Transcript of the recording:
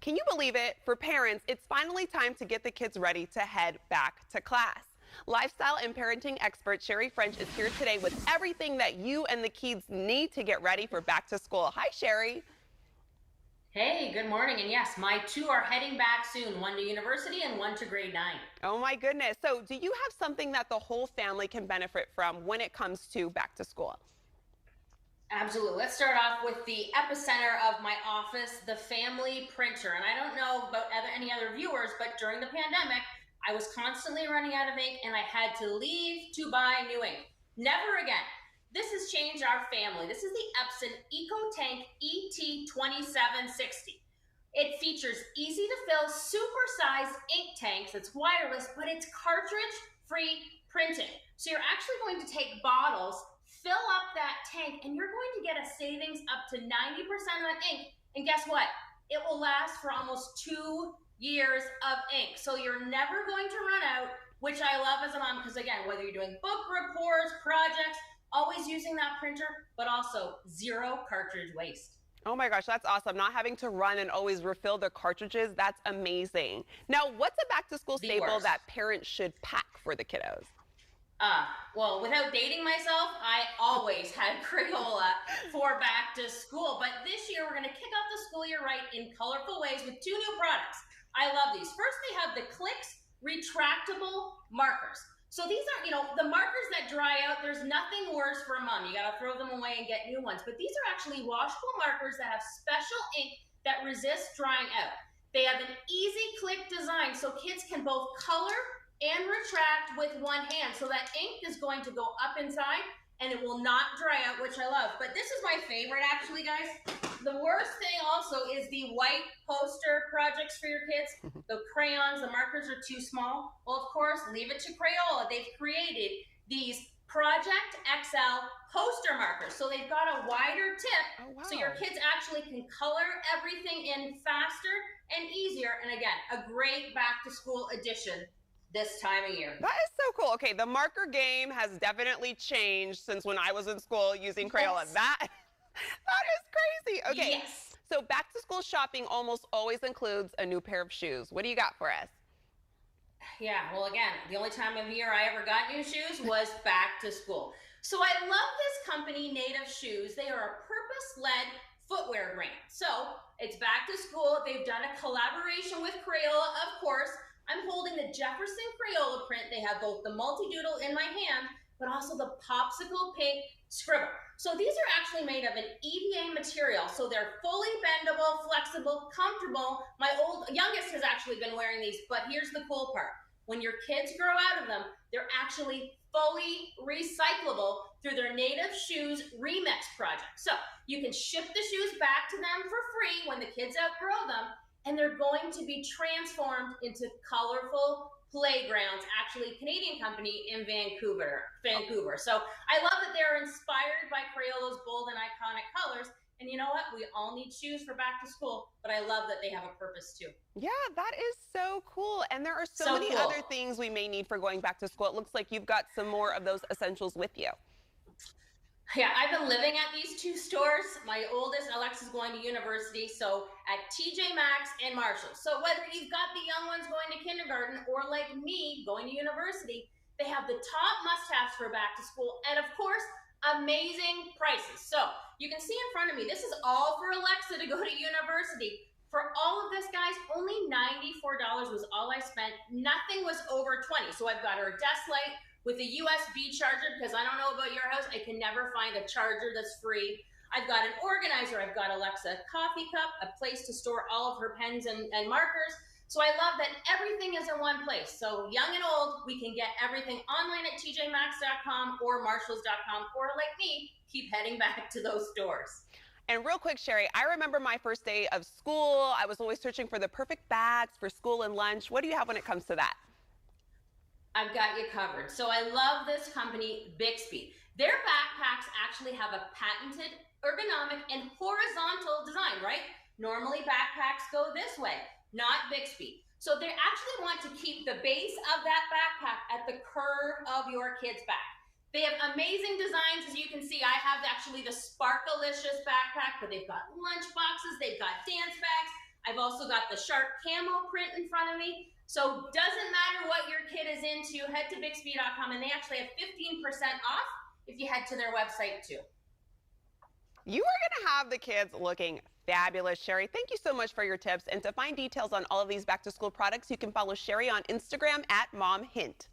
Can you believe it? For parents, it's finally time to get the kids ready to head back to class. Lifestyle and parenting expert Sherry French is here today with everything that you and the kids need to get ready for back to school. Hi, Sherry. Hey, good morning. And yes, my two are heading back soon, one to university and one to grade 9. Oh my goodness. So, do you have something that the whole family can benefit from when it comes to back to school? Absolutely. Let's start off with the epicenter of my office, the family printer. And I don't know about any other viewers, but during the pandemic, I was constantly running out of ink and I had to leave to buy new ink. Never again. This has changed our family. This is the Epson EcoTank ET2760. It features easy to fill, super-sized ink tanks. It's wireless, but it's cartridge-free printing. So you're actually going to take bottles, fill up that tank, and you're going to get a savings up to 90% on ink. And guess what? It will last for almost 2 years of ink. So you're never going to run out, which I love as a mom, because again, whether you're doing book reports, projects, always using that printer, but also zero cartridge waste. Oh my gosh, that's awesome. Not having to run and always refill their cartridges, that's amazing. Now, what's a back to school The staple worst. that parents should pack for the kiddos? Well, without dating myself, I always had Crayola for back to school. But this year, we're going to kick off the school year right in colorful ways with two new products. I love these. First, they have the Clicks retractable markers. So these are, the markers that dry out. There's nothing worse for a mom. You got to throw them away and get new ones. But these are actually washable markers that have special ink that resists drying out. They have an easy click design so kids can both color and retract with one hand. So that ink is going to go up inside and it will not dry out, which I love. But this is my favorite actually, guys. The worst thing also is the white poster projects for your kids. The crayons, the markers are too small. Well, of course, leave it to Crayola. They've created these Project XL poster markers. So they've got a wider tip Oh, so your wow. kids actually can color everything in faster and easier. And again, a great back to school addition this time of year. That is so cool. Okay, the marker game has definitely changed since when I was in school using Crayola. Yes. That is crazy. Okay, Yes. so back to school shopping almost always includes a new pair of shoes. What do you got for us? Yeah, well, again, the only time of year I ever got new shoes was back to school. So I love this company, Native Shoes. They are a purpose-led footwear brand. So it's back to school. They've done a collaboration with Crayola, of course. I'm holding the Jefferson Crayola print. They have both the multi-doodle in my hand, but also the popsicle pink scribble. So these are actually made of an EVA material. So they're fully bendable, flexible, comfortable. My youngest has actually been wearing these, but here's the cool part. When your kids grow out of them, they're actually fully recyclable through their Native Shoes Remix project. So you can ship the shoes back to them for free when the kids outgrow them, and they're going to be transformed into colorful playgrounds, actually a Canadian company in Vancouver. So I love that they're inspired by Crayola's bold and iconic colors. And you know what? We all need shoes for back to school, but I love that they have a purpose too. Yeah, that is so cool. And there are so So many cool. other things we may need for going back to school. It looks like you've got some more of those essentials with you. Yeah, I've been living at these two stores. My oldest, Alex, is going to university, so at TJ Maxx and Marshalls. So whether you've got the young ones going to kindergarten or like me going to university, they have the top must-haves for back to school and, of course, amazing prices. So you can see in front of me, this is all for Alexa to go to university. For all of this, guys, only $94 was all I spent. Nothing was over $20. So I've got her desk light with a USB charger, because I don't know about your house, I can never find a charger that's free. I've got an organizer, I've got Alexa coffee cup, a place to store all of her pens and markers. So I love that everything is in one place. So young and old, we can get everything online at tjmax.com or marshalls.com, or like me, keep heading back to those stores. And real quick, Sherry, I remember my first day of school. I was always searching for the perfect bags for school and lunch. What do you have when it comes to that? I've got you covered. So I love this company, Bixby. Their backpacks actually have a patented ergonomic and horizontal design, right? Normally backpacks go this way, not Bixby. So they actually want to keep the base of that backpack at the curve of your kid's back. They have amazing designs. As you can see, I have actually the Sparkalicious backpack, but they've got lunch boxes, they've got dance bags. I've also got the shark camo print in front of me. So doesn't matter what your kid is into, head to Bixby.com, and they actually have 15% off if you head to their website too. You are going to have the kids looking fabulous, Sherry. Thank you so much for your tips. And to find details on all of these back to school products, you can follow Sherry on Instagram at MomHint.